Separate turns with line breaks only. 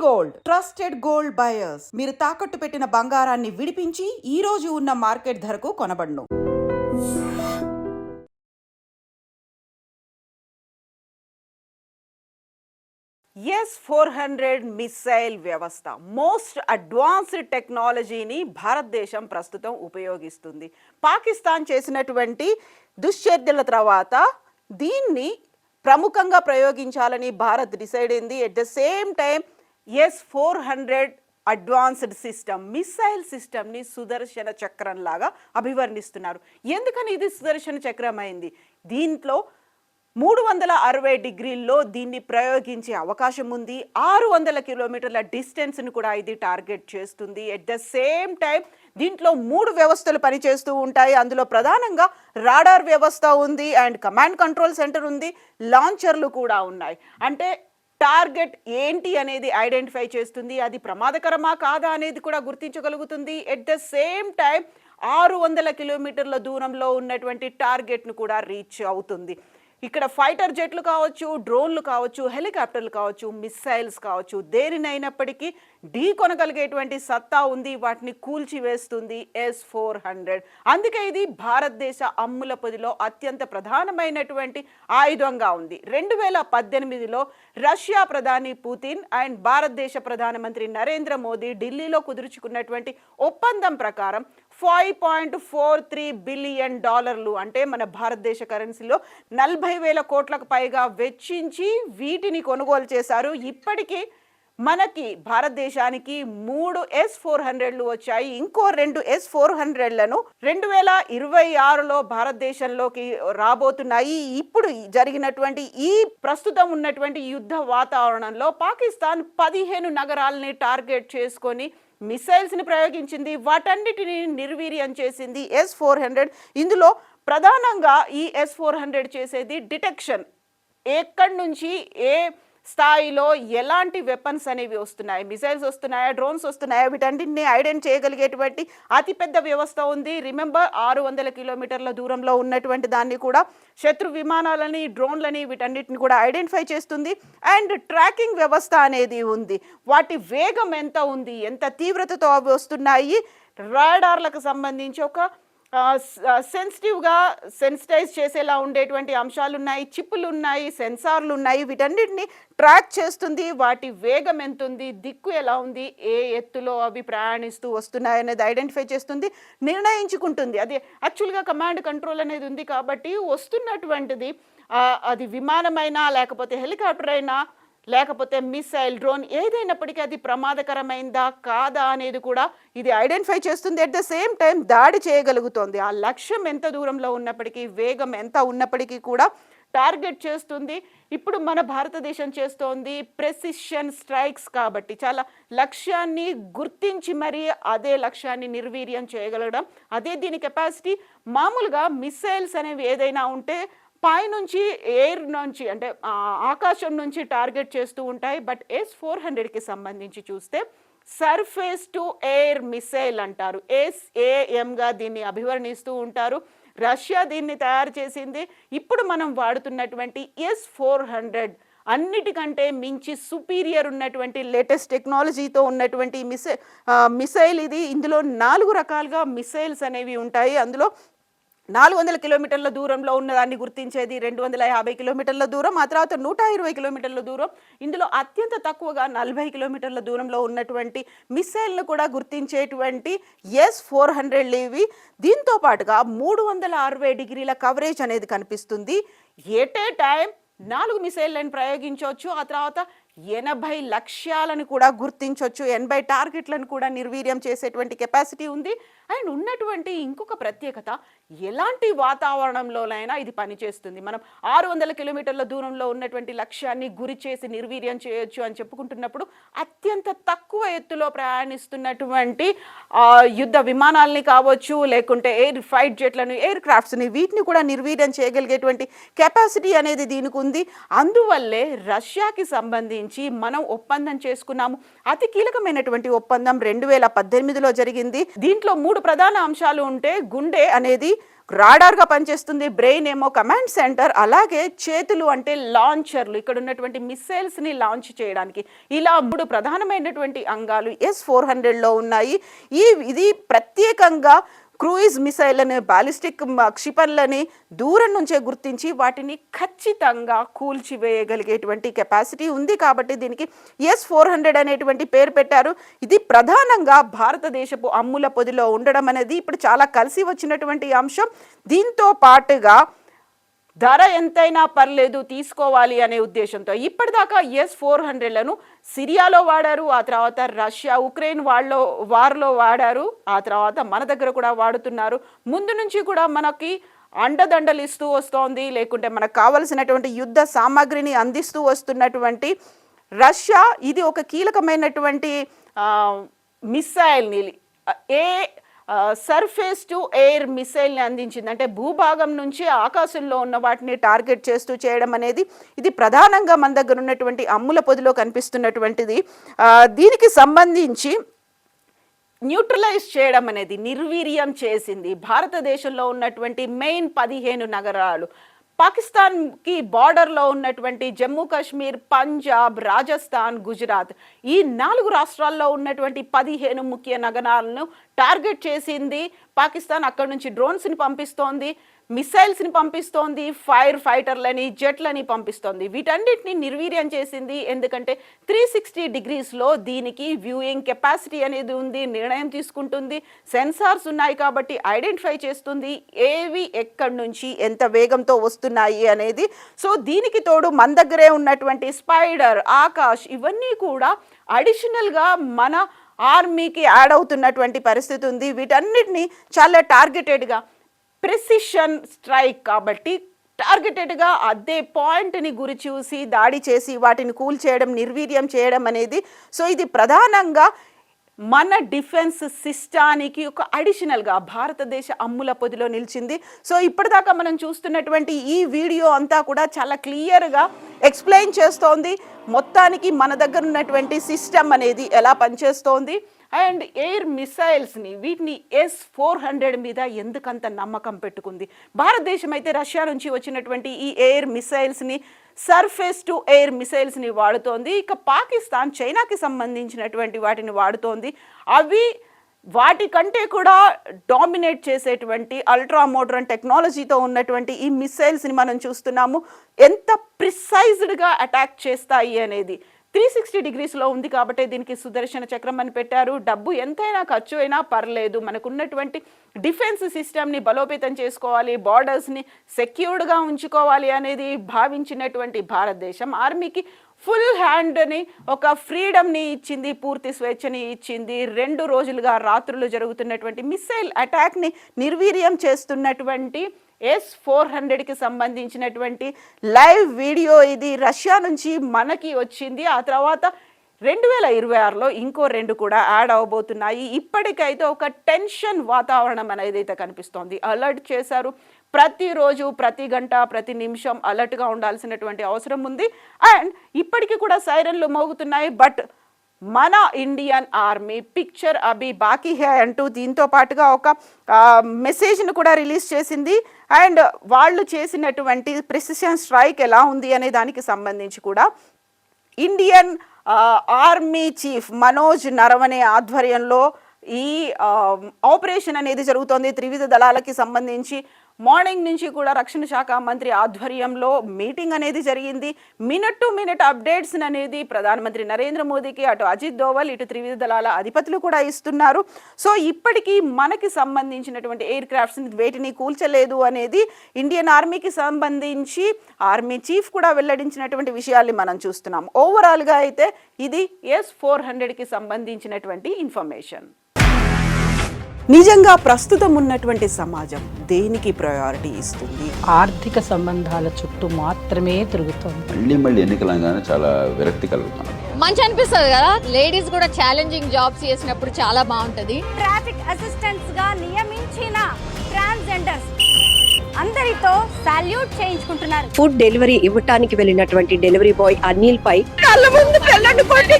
Gold trusted gold buyers. మీరు తాకట్టు పెట్టిన బంగారాన్ని విడిపించి ఈ రోజు ఉన్న మార్కెట్ ధరకు కొనబడును.
S-400 మిసైల్ వ్యవస్థ మోస్ట్ అడ్వాన్స్డ్ టెక్నాలజీని భారతదేశం ప్రస్తుతం ఉపయోగిస్తుంది. పాకిస్తాన్ చేసినటువంటి దుశ్చర్యల తర్వాత దీన్ని ప్రముఖంగా ప్రయోగించాలని భారత్ డిసైడ్ అయింది. At the same time S-400 advanced system missile సిస్టమ్ని సుదర్శన చక్రం లాగా అభివర్ణిస్తున్నారు. ఎందుకని ఇది సుదర్శన చక్రం అయింది? దీంట్లో 360 డిగ్రీల్లో దీన్ని ప్రయోగించే అవకాశం ఉంది. 600 కిలోమీటర్ల డిస్టెన్స్ను కూడా ఇది టార్గెట్ చేస్తుంది. ఎట్ ద సేమ్ టైం దీంట్లో 3 వ్యవస్థలు పనిచేస్తూ ఉంటాయి. అందులో ప్రధానంగా రాడార్ వ్యవస్థ ఉంది, అండ్ కమాండ్ కంట్రోల్ సెంటర్ ఉంది, లాంచర్లు కూడా ఉన్నాయి. అంటే టార్గెట్ ఏంటి అనేది ఐడెంటిఫై చేస్తుంది, అది ప్రమాదకరమా కాదా అనేది కూడా గుర్తించగలుగుతుంది. ఎట్ ద సేమ్ టైం 600 కిలోమీటర్ల దూరంలో ఉన్నటువంటి టార్గెట్ను కూడా రీచ్ అవుతుంది. ఇక్కడ ఫైటర్ జెట్లు కావచ్చు, డ్రోన్లు కావచ్చు, హెలికాప్టర్లు కావచ్చు, మిస్సైల్స్ కావచ్చు, దేనినైనప్పటికీ ఢీ కొనగలిగేటువంటి సత్తా ఉంది. వాటిని కూల్చివేస్తుంది S-400. అందుకే ఇది భారతదేశ అమ్ముల పొదిలో అత్యంత ప్రధానమైనటువంటి ఆయుధంగా ఉంది. 2018లో రష్యా ప్రధాని పుతిన్ అండ్ భారతదేశ ప్రధానమంత్రి నరేంద్ర మోదీ ఢిల్లీలో కుదుర్చుకున్నటువంటి ఒప్పందం ప్రకారం $5.43 బిలియన్ అంటే మన భారతదేశ కరెన్సీలో 40,000 కోట్లకు పైగా వెచ్చించి వీటిని కొనుగోలు చేశారు. ఇప్పటికీ మనకి భారతదేశానికి 3 S-400లు వచ్చాయి. ఇంకో 2 S-400లను 2026లో భారతదేశంలోకి రాబోతున్నాయి. ఇప్పుడు జరిగినటువంటి ఈ ప్రస్తుతం ఉన్నటువంటి యుద్ధ వాతావరణంలో పాకిస్తాన్ 15 నగరాలని టార్గెట్ చేసుకొని మిసైల్స్ని ప్రయోగించింది. వాటన్నిటిని నిర్వీర్యం చేసింది S-400. ఇందులో ప్రధానంగా ఈ S-400 చేసేది డిటెక్షన్, ఎక్కడి నుంచి ఏ స్థాయిలో ఎలాంటి వెపన్స్ అనేవి వస్తున్నాయి, మిసైల్స్ వస్తున్నాయా, డ్రోన్స్ వస్తున్నాయా, వీటన్నింటినీ ఐడెంటిఫై చేయగలిగేటువంటి అతిపెద్ద వ్యవస్థ ఉంది. రిమెంబర్ 600 కిలోమీటర్ల దూరంలో ఉన్నటువంటి దాన్ని కూడా శత్రు విమానాలని, డ్రోన్లని, వీటన్నిటిని కూడా ఐడెంటిఫై చేస్తుంది. అండ్ ట్రాకింగ్ వ్యవస్థ అనేది ఉంది. వాటి వేగం ఎంత ఉంది, ఎంత తీవ్రతతో అవి వస్తున్నాయి, రాడార్లకు సంబంధించి ఒక సెన్సిటివ్గా సెన్సిటైజ్ చేసేలా ఉండేటువంటి అంశాలు ఉన్నాయి, చిప్పులు ఉన్నాయి, సెన్సార్లు ఉన్నాయి, వీటన్నిటిని ట్రాక్ చేస్తుంది. వాటి వేగం ఎంత ఉంది, దిక్కు ఎలా ఉంది, ఏ ఎత్తులో అవి ప్రయాణిస్తూ వస్తున్నాయి అనేది ఐడెంటిఫై చేస్తుంది, నిర్ణయించుకుంటుంది. అది యాక్చువల్గా కమాండ్ కంట్రోల్ అనేది ఉంది కాబట్టి వస్తున్నటువంటిది అది విమానమైనా, లేకపోతే హెలికాప్టర్ అయినా, లేకపోతే మిసైల్, డ్రోన్ ఏదైనప్పటికీ అది ప్రమాదకరమైందా కాదా అనేది కూడా ఇది ఐడెంటిఫై చేస్తుంది. అట్ ద సేమ్ టైం దాడి చేయగలుగుతుంది. ఆ లక్ష్యం ఎంత దూరంలో ఉన్నప్పటికీ, వేగం ఎంత ఉన్నప్పటికీ కూడా టార్గెట్ చేస్తుంది. ఇప్పుడు మన భారతదేశం చేస్తోంది ప్రెసిషన్ స్ట్రైక్స్ కాబట్టి చాలా లక్ష్యాన్ని గుర్తించి మరీ అదే లక్ష్యాన్ని నిర్వీర్యం చేయగలగడం, అదే దీని కెపాసిటీ. మామూలుగా మిసైల్స్ అనేవి ఏదైనా ఉంటే పైనుంచి, ఎయిర్ నుంచి, అంటే ఆకాశం నుంచి టార్గెట్ చేస్తూ ఉంటాయి. బట్ S-400కి సంబంధించి చూస్తే సర్ఫేస్ టు ఎయిర్ మిసైల్ అంటారు, SAMగా దీన్ని అభివర్ణిస్తూ ఉంటారు. రష్యా దీన్ని తయారు చేసింది. ఇప్పుడు మనం వాడుతున్నటువంటి S-400 అన్నిటికంటే మించి సుపీరియర్ ఉన్నటువంటి లేటెస్ట్ టెక్నాలజీతో ఉన్నటువంటి మిసైల్ ఇది. ఇందులో 4 రకాలుగా మిసైల్స్ అనేవి ఉంటాయి. అందులో 400 కిలోమీటర్ల దూరంలో ఉన్నదాన్ని గుర్తించేది, 250 కిలోమీటర్ల దూరం, ఆ తర్వాత 120 కిలోమీటర్ల దూరం. ఇందులో అత్యంత తక్కువగా 40 కిలోమీటర్ల దూరంలో ఉన్నటువంటి మిసైల్ను కూడా గుర్తించేటువంటి S-400లు ఇవి. దీంతో పాటుగా 360 డిగ్రీల కవరేజ్ అనేది కనిపిస్తుంది. At a time 4 మిసైళ్ళని ప్రయోగించవచ్చు. ఆ తర్వాత 80 లక్ష్యాలను కూడా గుర్తించవచ్చు, 80 టార్గెట్లను కూడా నిర్వీర్యం చేసేటువంటి కెపాసిటీ ఉంది. అండ్ ఉన్నటువంటి ఇంకొక ప్రత్యేకత, ఎలాంటి వాతావరణంలోనైనా ఇది పనిచేస్తుంది. మనం 600 కిలోమీటర్ల దూరంలో ఉన్నటువంటి లక్ష్యాన్ని గురి చేసి నిర్వీర్యం చేయొచ్చు అని చెప్పుకుంటున్నప్పుడు, అత్యంత తక్కువ ఎత్తులో ప్రయాణిస్తున్నటువంటి యుద్ధ విమానాలని కావచ్చు, లేకుంటే ఎయిర్ ఫైట్ జెట్లను, ఎయిర్ క్రాఫ్ట్స్ని, వీటిని కూడా నిర్వీర్యం చేయగలిగేటువంటి కెపాసిటీ అనేది దీనికి ఉంది. అందువల్లే రష్యాకి సంబంధించి సంబంధించి మనం ఒప్పందం చేసుకున్నాము. అతి కీలకమైనటువంటి ఒప్పందం 2018లో జరిగింది. దీంట్లో 3 ప్రధాన అంశాలు ఉంటే గుండె అనేది రాడార్గా పనిచేస్తుంది, బ్రెయిన్ ఏమో కమాండ్ సెంటర్, అలాగే చేతులు అంటే లాంచర్లు, ఇక్కడ ఉన్నటువంటి మిస్సైల్స్ని లాంచ్ చేయడానికి. ఇలా 3 ప్రధానమైనటువంటి అంగాలు S-400లో ఉన్నాయి. ఇది ప్రత్యేకంగా క్రూయిజ్ మిసైల్ని, బాలిస్టిక్ క్షిపణులని దూరం నుంచే గుర్తించి వాటిని ఖచ్చితంగా కూల్చివేయగలిగేటువంటి కెపాసిటీ ఉంది. కాబట్టి దీనికి S-400 అనేటువంటి పేరు పెట్టారు. ఇది ప్రధానంగా భారతదేశపు అమ్ముల పొదిలో ఉండడం అనేది ఇప్పుడు చాలా కలిసి వచ్చినటువంటి అంశం. దీంతో పాటుగా ధర ఎంతైనా పర్లేదు తీసుకోవాలి అనే ఉద్దేశంతో ఇప్పటిదాకా S-400లను సిరియాలో వాడారు, ఆ తర్వాత రష్యా ఉక్రెయిన్ వార్లో వాడారు, ఆ తర్వాత మన దగ్గర కూడా వాడుతున్నారు. ముందు నుంచి కూడా మనకి అండదండలు ఇస్తూ వస్తోంది, లేకుంటే మనకు కావలసినటువంటి యుద్ధ సామాగ్రిని అందిస్తూ వస్తున్నటువంటి రష్యా ఇది ఒక కీలకమైనటువంటి మిసైల్ని సర్ఫేస్ టు ఎయిర్ మిసైల్ని అందించింది. అంటే భూభాగం నుంచి ఆకాశంలో ఉన్న వాటిని టార్గెట్ చేస్తూ చేయడం అనేది ఇది ప్రధానంగా మన దగ్గర ఉన్నటువంటి అమ్ముల పొదిలో కనిపిస్తున్నటువంటిది. దీనికి సంబంధించి న్యూట్రలైజ్ చేయడం అనేది, నిర్వీర్యం చేసింది భారతదేశంలో ఉన్నటువంటి మెయిన్ 15 నగరాలు. పాకిస్తాన్కి బార్డర్లో ఉన్నటువంటి జమ్మూ కాశ్మీర్, పంజాబ్, రాజస్థాన్, గుజరాత్, ఈ 4 రాష్ట్రాల్లో ఉన్నటువంటి 15 ముఖ్య నగరాలను టార్గెట్ చేసింది పాకిస్తాన్. అక్కడ నుంచి డ్రోన్స్ని పంపిస్తోంది, మిసైల్స్ని పంపిస్తోంది, ఫైర్ ఫైటర్లని, జెట్లని పంపిస్తోంది. వీటన్నిటిని నిర్వీర్యం చేసింది. ఎందుకంటే 360 డిగ్రీస్లో దీనికి వ్యూయింగ్ కెపాసిటీ అనేది ఉంది, నిర్ణయం తీసుకుంటుంది, సెన్సార్స్ ఉన్నాయి కాబట్టి ఐడెంటిఫై చేస్తుంది ఏవి ఎక్కడి నుంచి ఎంత వేగంతో వస్తున్నాయి అనేది. సో దీనికి తోడు మన దగ్గరే ఉన్నటువంటి స్పైడర్, ఆకాష్ ఇవన్నీ కూడా అడిషనల్గా మన ఆర్మీకి యాడ్ అవుతున్నటువంటి పరిస్థితి ఉంది. వీటన్నిటిని చాలా టార్గెటెడ్గా ప్రెసిషన్ స్ట్రైక్ కాబట్టి టార్గెటెడ్గా అదే పాయింట్ని గురి చూసి దాడి చేసి వాటిని కూల్చేయడం, నిర్వీర్యం చేయడం అనేది. సో ఇది ప్రధానంగా మన డిఫెన్స్ సిస్టానికి ఒక అడిషనల్గా భారతదేశ అమ్ముల పొదిలో నిలిచింది. సో ఇప్పటిదాకా మనం చూస్తున్నటువంటి ఈ వీడియో అంతా కూడా చాలా క్లియర్గా ఎక్స్ప్లెయిన్ చేస్తోంది మొత్తానికి మన దగ్గర ఉన్నటువంటి సిస్టమ్ అనేది ఎలా పనిచేస్తోంది. అండ్ ఎయిర్ మిసైల్స్ని వీటిని S-400 మీద ఎందుకంత నమ్మకం పెట్టుకుంది. భారతదేశం అయితే రష్యా నుంచి వచ్చినటువంటి ఈ ఎయిర్ మిసైల్స్ని, సర్ఫేస్ టు ఎయిర్ మిసైల్స్ని వాడుతోంది. ఇక పాకిస్తాన్ చైనాకి సంబంధించినటువంటి వాటిని వాడుతోంది. అవి వాటికంటే కూడా డామినేట్ చేసేటువంటి అల్ట్రా మోడర్న్ టెక్నాలజీతో ఉన్నటువంటి ఈ మిసైల్స్ని మనం చూస్తున్నాము. ఎంత ప్రిసైజ్డ్గా అటాక్ చేస్తాయి అనేది 360 డిగ్రీస్లో ఉంది కాబట్టి దీనికి సుదర్శన చక్రం అని పెట్టారు. డబ్బు ఎంతైనా ఖర్చు అయినా పర్లేదు, మనకున్నటువంటి డిఫెన్స్ సిస్టమ్ని బలోపేతం చేసుకోవాలి, బార్డర్స్ని సెక్యూర్డ్గా ఉంచుకోవాలి అనేది భావించినటువంటి భారతదేశం ఆర్మీకి ఫుల్ హ్యాండ్ని, ఒక ఫ్రీడమ్ని ఇచ్చింది, పూర్తి స్వేచ్ఛని ఇచ్చింది. 2 రోజులుగా రాత్రులు జరుగుతున్నటువంటి మిసైల్ అటాక్ని నిర్వీర్యం చేస్తున్నటువంటి S-400కి సంబంధించినటువంటి లైవ్ వీడియో ఇది రష్యా నుంచి మనకి వచ్చింది. ఆ తర్వాత 2026లో ఇంకో 2 కూడా యాడ్ అవబోతున్నాయి. ఇప్పటికైతే ఒక టెన్షన్ వాతావరణం అనేది అయితే కనిపిస్తోంది. అలర్ట్ చేశారు, ప్రతిరోజు, ప్రతి గంట, ప్రతి నిమిషం అలర్ట్గా ఉండాల్సినటువంటి అవసరం ఉంది. అండ్ ఇప్పటికీ కూడా సైరన్లు మోగుతున్నాయి. బట్ మన ఇండియన్ ఆర్మీ పిక్చర్ అభి బాకీ హై అంటూ దీంతో పాటుగా ఒక మెసేజ్ను కూడా రిలీజ్ చేసింది. అండ్ వాళ్ళు చేసినటువంటి ప్రెసిషన్ స్ట్రైక్ ఎలా ఉంది అనే దానికి సంబంధించి కూడా Indian army chief Manoj Naravane ఆధ్వర్యంలో ఈ ఆపరేషన్ అనేది జరుగుతోంది. త్రివిధ దళాలకి సంబంధించి మార్నింగ్ నుంచి కూడా రక్షణ శాఖ మంత్రి ఆధ్వర్యంలో మీటింగ్ అనేది జరిగింది. మినిట్ టు మినిట్ అప్డేట్స్ అనేది ప్రధానమంత్రి నరేంద్ర మోదీకి, అటు అజిత్ దోవల్, ఇటు త్రివిధ దళాల అధిపతులు కూడా ఇస్తున్నారు. సో ఇప్పటికీ మనకి సంబంధించినటువంటి ఎయిర్ క్రాఫ్ట్స్ని వేటిని కూల్చలేదు అనేది ఇండియన్ ఆర్మీకి సంబంధించి ఆర్మీ చీఫ్ కూడా వెల్లడించినటువంటి విషయాల్ని మనం చూస్తున్నాం. ఓవరాల్గా అయితే ఇది S-400కి సంబంధించినటువంటి ఇన్ఫర్మేషన్. నిజంగా ప్రస్తుతం ఉన్నటువంటి సమాజం దేనికి ప్రయారిటీ ఇస్తుంది?
ఆర్థిక సంబంధాల చుట్టూ మాత్రమే తిరుగుతుంది.
మళ్ళీ ఎన్నికలంగానే చాలా విరక్తి కలుగుతాను.
మంచి అనిపిస్తుంది కదా, లేడీస్ కూడా ఛాలెంజింగ్ జాబ్స్ చేసినప్పుడు చాలా బాగుంటది.
ట్రాఫిక్ అసిస్టెంట్స్ గా నియమించిన ట్రాన్స్జెండర్స్ అందరితో సాల్యూట్ చేయించుకుంటున్నారు.
ఫుడ్ డెలివరీ ఇవ్వటానికి వెళ్ళినటువంటి డెలివరీ బాయ్ అనిల్ పై
కళ్ళ ముందు పిల్లల్ని కొట్టి